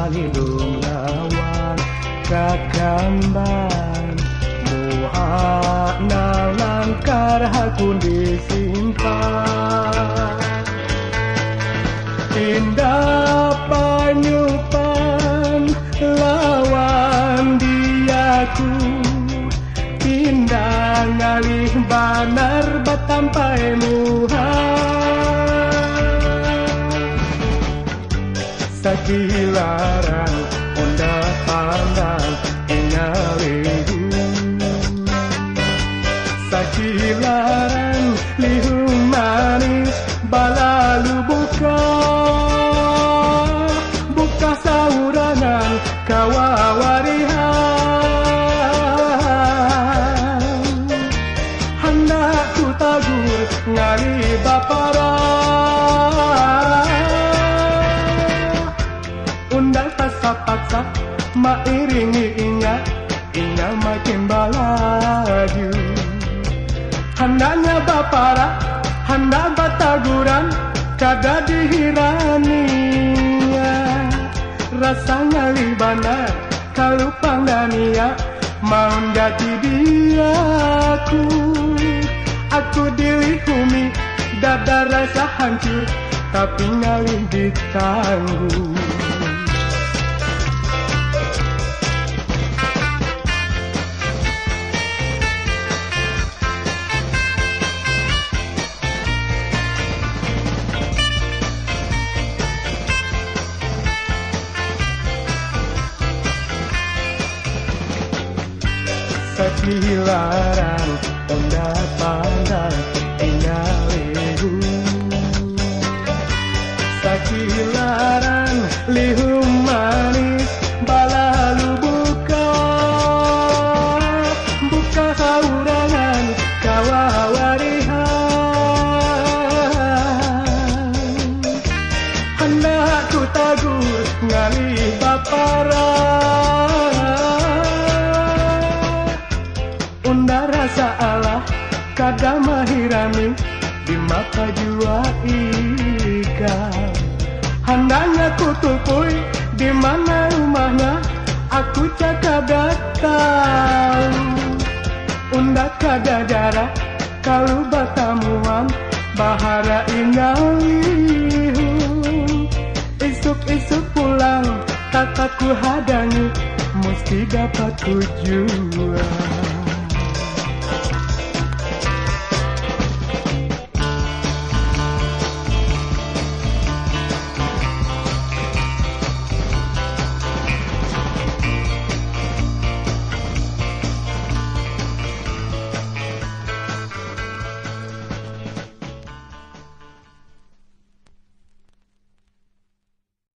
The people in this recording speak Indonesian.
salilung lawan kakamban muha nalangkar hakun disimpan indah panyupan lawan diaku indah ngalih banar batampai muha sakilaran onda pandang engalih sakilaran lihung manis balalu buka saurangan kawawarihan hendak ku tagur ngali bapara undang paksa mairingi inya makin balaju hendaknya bapara hendak bataguran kada dihiraninya rasanya libana kalau panggania mau jati aku dilihumi dada rasa hancur tapi ngalih ditangguh sakilaran onda pandang engalih sakilaran lihung manis balalu buka saurangan kawawarihan hendak ku tagur ngalih bapara unda rasa Allah kada mahirami di mata jua ika hendaknya kutupui di mana rumahnya aku cakap datang unda kada darah kalau batamuan bahara ingalihung isuk pulang tataku hadangi mesti dapat tujuan